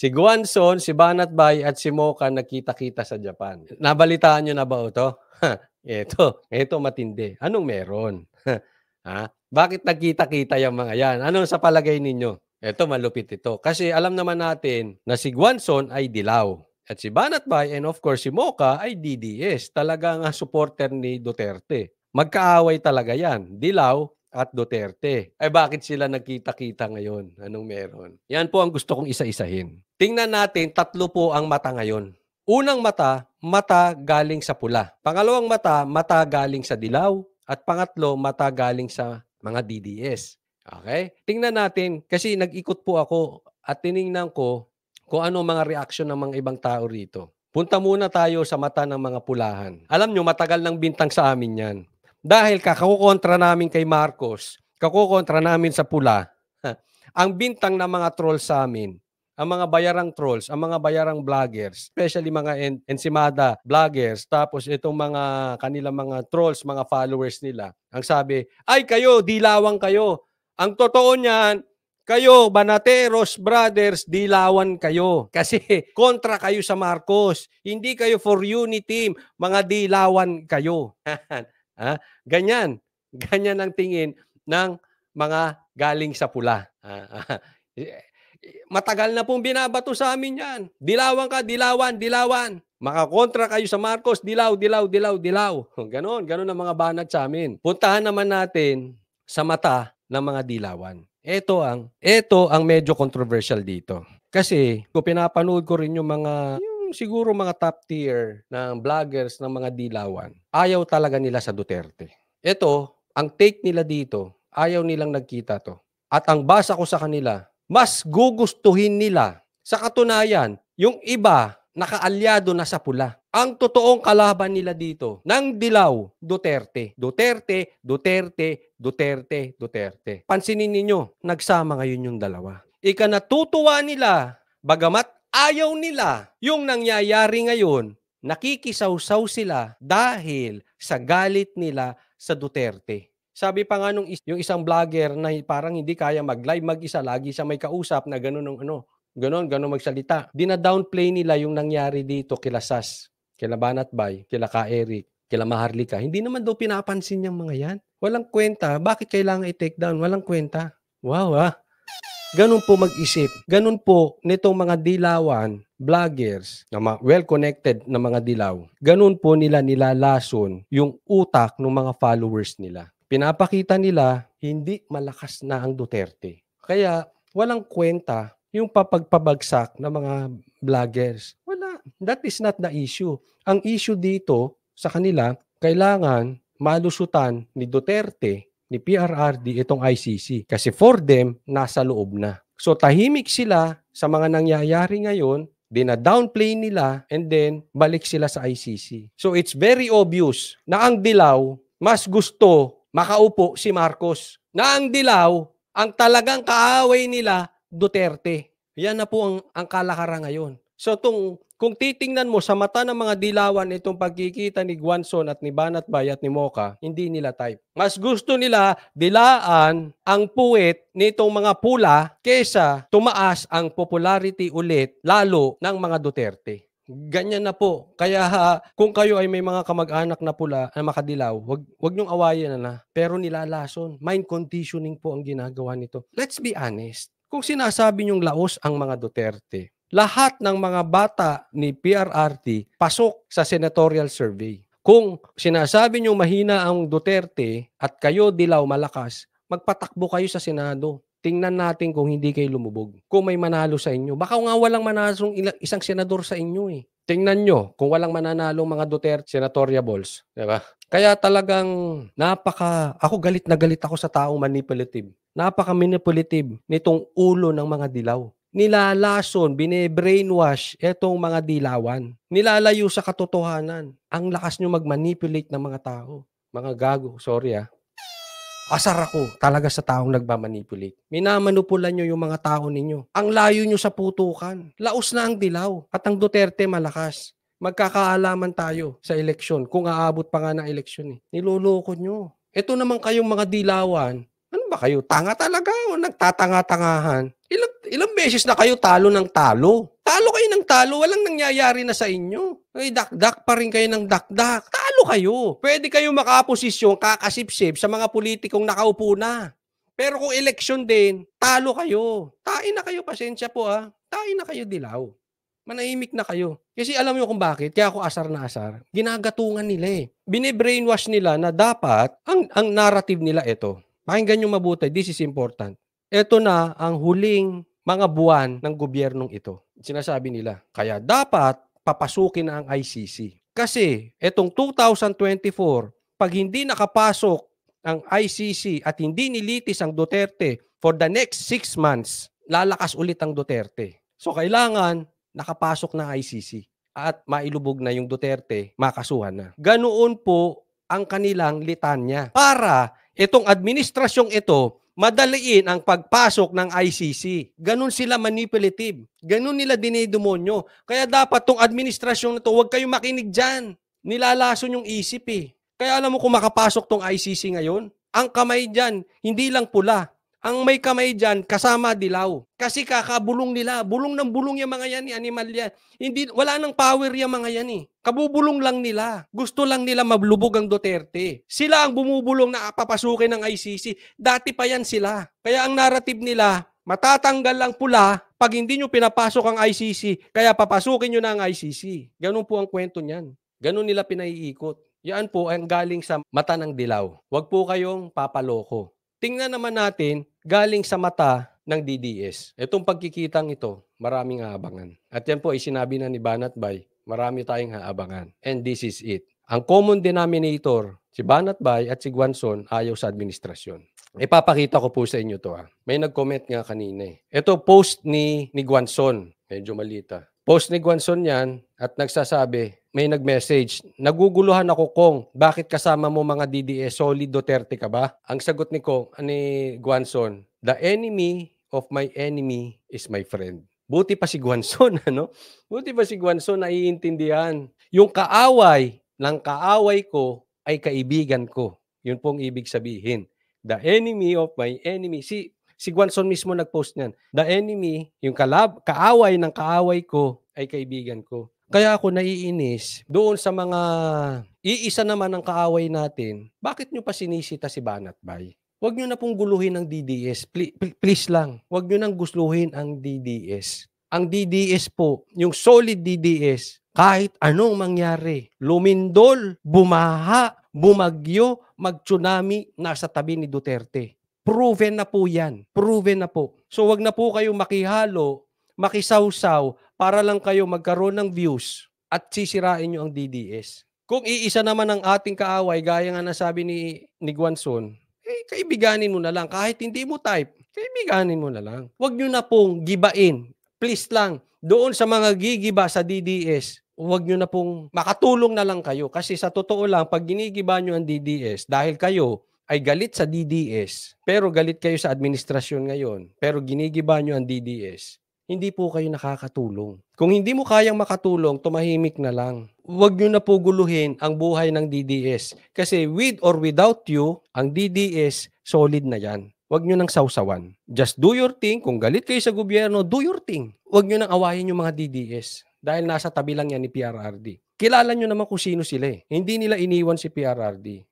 Si Guanzon, si Banatbay at si Mocha nagkita-kita sa Japan. Nabalitaan niyo na ba 'to? Eto matindi. Anong meron? Ha? Bakit nagkita-kita yang mga 'yan? Ano sa palagay ninyo? Eto malupit ito. Kasi alam naman natin na si Guanzon ay dilaw at si Banatbay and of course si Mocha ay DDS. Talagang supporter ni Duterte. Magkaaway talaga 'yan, dilaw at Duterte. Ay bakit sila nagkita-kita ngayon? Anong meron? Yan po ang gusto kong isa-isahin. Tingnan natin, tatlo po ang mata ngayon. Unang mata, mata galing sa pula. Pangalawang mata, mata galing sa dilaw. At pangatlo, mata galing sa mga DDS. Okay? Tingnan natin, kasi nag-ikot po ako at tiningnan ko kung ano mga reaksyon ng mga ibang tao rito. Punta muna tayo sa mata ng mga pulahan. Alam nyo, matagal ng bintang sa amin yan. Dahil kakukontra namin kay Marcos, kakukontra namin sa pula, ang bintang ng mga trolls sa amin, ang mga bayarang trolls, ang mga bayarang vloggers, especially mga Ensimada vloggers, tapos itong mga kanilang mga trolls, mga followers nila, ang sabi, ay kayo, dilawang kayo. Ang totoo niyan, kayo, Banateros Brothers, dilawan kayo. Kasi kontra kayo sa Marcos. Hindi kayo for unity, mga dilawan kayo. Ganyan. Ganyan ang tingin ng mga galing sa pula. Matagal na pong binabato sa amin yan. Dilawan ka, dilawan, dilawan. Makakontra kayo sa Marcos, dilaw, dilaw, dilaw, dilaw. Ganon ang mga banat sa amin. Puntahan naman natin sa mata ng mga dilawan. Ito ang medyo controversial dito. Kasi kung pinapanood ko rin yung siguro mga top tier ng vloggers ng mga dilawan, ayaw talaga nila sa Duterte. Ito, ang take nila dito, ayaw nilang nagkita to. At ang basa ko sa kanila, mas gugustuhin nila. Sa katunayan, yung iba, nakaalyado na sa pula. Ang totoong kalaban nila dito, ng dilaw, Duterte. Duterte, Duterte, Duterte, Duterte. Pansinin ninyo, nagsama ngayon yung dalawa. Ikanatutuwa nila, bagamat ayaw nila yung nangyayari ngayon, nakikisawsaw sila dahil sa galit nila sa Duterte. Sabi pa nga yung isang vlogger na parang hindi kaya mag-live mag-isa, lagi siya may kausap na gano'n magsalita. Dina-downplay nila yung nangyari dito kila Sas, kila Banatbay, kila Ka Eric, kila Maharlika. Hindi naman daw pinapansin yung mga yan. Walang kwenta. Bakit kailangan i-take down? Walang kwenta. Wow, ganun po mag-isip. Ganun po nitong mga dilawan, vloggers, na well-connected na mga dilaw. Ganun po nila nilalason yung utak ng mga followers nila. Pinapakita nila, hindi malakas na ang Duterte. Kaya walang kwenta yung papagpabagsak ng mga vloggers. Wala. That is not the issue. Ang issue dito sa kanila, kailangan malusutan ni Duterte, ni PRRD, itong ICC. Kasi for them, nasa loob na. So tahimik sila sa mga nangyayari ngayon, dina-downplay nila, and then balik sila sa ICC. So it's very obvious na ang dilaw, mas gusto makaupo si Marcos. Na ang dilaw, ang talagang kaaway nila, Duterte. Yan na po ang kalakaran ngayon. So kung titingnan mo sa mata ng mga dilawan itong pagkikita ni Guanzon at ni Banatbay at ni Mocha, hindi nila type. Mas gusto nila dilaan ang puwet nitong mga pula kesa tumaas ang popularity ulit lalo ng mga Duterte. Ganyan na po. Kaya kung kayo ay may mga kamag-anak na pula na makadilaw, wag niyong awayan na. Pero nilalason. Mind conditioning po ang ginagawa nito. Let's be honest. Kung sinasabi niyong laos ang mga Duterte, lahat ng mga bata ni PRRT pasok sa senatorial survey. Kung sinasabi niyong mahina ang Duterte at kayo dilaw malakas, magpatakbo kayo sa Senado. Tingnan natin kung hindi kayo lumubog. Kung may manalo sa inyo. Baka nga walang manalong isang senador sa inyo eh. Tingnan nyo kung walang mananalong mga Duterte senatoriables. Diba? Kaya talagang ako galit na galit ako sa taong manipulative. Napaka-manipulative nitong ulo ng mga dilaw. Nilalason, bine-brainwash itong mga dilawan. Nilalayo sa katotohanan. Ang lakas nyo mag-manipulate ng mga tao. Mga gago, sorry Asar ako talaga sa taong nagmamanipulate. Minamanupulan nyo yung mga tao ninyo. Ang layo nyo sa putukan. Laos na ang dilaw. At ang Duterte malakas. Magkakaalaman tayo sa eleksyon. Kung aabot pa nga ng eleksyon Niloloko nyo. Ito naman kayong mga dilawan. Ano ba kayo? Tanga talaga o nagtatanga-tangahan? Ilang beses na kayo talo ng talo? talo, walang nangyayari na sa inyo. Ay, dakdak pa rin kayo ng dakdak. Talo kayo. Pwede kayo makaposisyon, kakasipsip sa mga politikong nakaupo na. Pero kung eleksyon din, talo kayo. Tain na kayo, pasensya po Tain na kayo, dilaw. Manahimik na kayo. Kasi alam niyo kung bakit? Kaya ako asar na asar. Ginagatungan nila Bine-brainwash nila na dapat, ang narrative nila ito. Pakinggan niyo mabuti, this is important. Ito na ang huling mga buwan ng gobyernong ito. Sinasabi nila, kaya dapat papasukin na ang ICC. Kasi itong 2024, pag hindi nakapasok ang ICC at hindi nilitis ang Duterte for the next 6 months, lalakas ulit ang Duterte. So kailangan nakapasok na ICC at mailubog na yung Duterte, makasuhan na. Ganoon po ang kanilang litanya para itong administrasyong ito madaliin ang pagpasok ng ICC. Ganon sila manipulative. Ganon nila dinidemonyo. Kaya dapat tong administrasyon na to, huwag kayong makinig dyan. Nilalason yung isip Kaya alam mo kung makapasok tong ICC ngayon, ang kamay dyan, hindi lang pula. Ang may kamay dyan, kasama dilaw. Kasi kakabulong nila. Bulong ng bulong yung mga yan, animal yan. Wala nang power yung mga yan Kabubulong lang nila. Gusto lang nila mablubog ang Duterte. Sila ang bumubulong na papasukin ng ICC. Dati pa yan sila. Kaya ang narrative nila, matatanggal lang pula pag hindi nyo pinapasok ang ICC. Kaya papasukin nyo na ang ICC. Ganun po ang kwento niyan. Ganun nila pinaiikot. Yan po ang galing sa mata ng dilaw. Huwag po kayong papaloko. Tingnan naman natin galing sa mata ng DDS. Itong pagkikitang ito, maraming aabangan. At yan po ay sinabi na ni Banat Bay, marami tayong aabangan. And this is it. Ang common denominator, si Banat Bay at si Guanzon ayaw sa administrasyon. Ipapakita ko po sa inyo to May nag-comment nga kanina Ito post ni Guanzon. Medyo malita. Post ni Guanzon yan at nagsasabi, may nag-message, naguguluhan ako Kong, bakit kasama mo mga DDS, solid Duterte ka ba? Ang sagot ni Guanzon, the enemy of my enemy is my friend. Buti pa si Guanzon, Buti pa si Guanzon naiintindihan. Yung kaaway ng kaaway ko ay kaibigan ko. Yun pong ibig sabihin. The enemy of my enemy. Si Guanzon mismo nag-post niyan. The enemy, yung kaaway ng kaaway ko ay kaibigan ko. Kaya ako naiinis doon sa mga iisa naman ng kaaway natin. Bakit nyo pa sinisita si Banat Bay? Huwag nyo na pong guluhin ang DDS. Please lang. Huwag nyo nang gusluhin ang DDS. Ang DDS po, yung solid DDS, kahit anong mangyari, lumindol, bumaha, bumagyo, mag-tsunami, nasa tabi ni Duterte. Proven na po yan. Proven na po. So wag na po kayong makihalo, makisawsaw para lang kayo magkaroon ng views at sisirain nyo ang DDS. Kung iisa naman ang ating kaaway, gaya nga nasabi ni Guanzon, kaibiganin mo na lang. Kahit hindi mo type, kaibiganin mo na lang. Wag nyo na pong gibain. Please lang, doon sa mga gigiba sa DDS, wag nyo na pong makatulong na lang kayo. Kasi sa totoo lang, pag ginigiba nyo ang DDS, dahil kayo ay galit sa DDS, pero galit kayo sa administrasyon ngayon, pero ginigiba nyo ang DDS, hindi po kayo nakakatulong. Kung hindi mo kayang makatulong, tumahimik na lang. Huwag nyo na po guluhin ang buhay ng DDS. Kasi with or without you, ang DDS, solid na yan. Huwag nyo nang sausawan. Just do your thing. Kung galit kayo sa gobyerno, do your thing. Huwag nyo nang awayin yung mga DDS. Dahil nasa tabi lang yan ni PRRD. Kilala nyo naman kung sino sila Hindi nila iniwan si PRRD.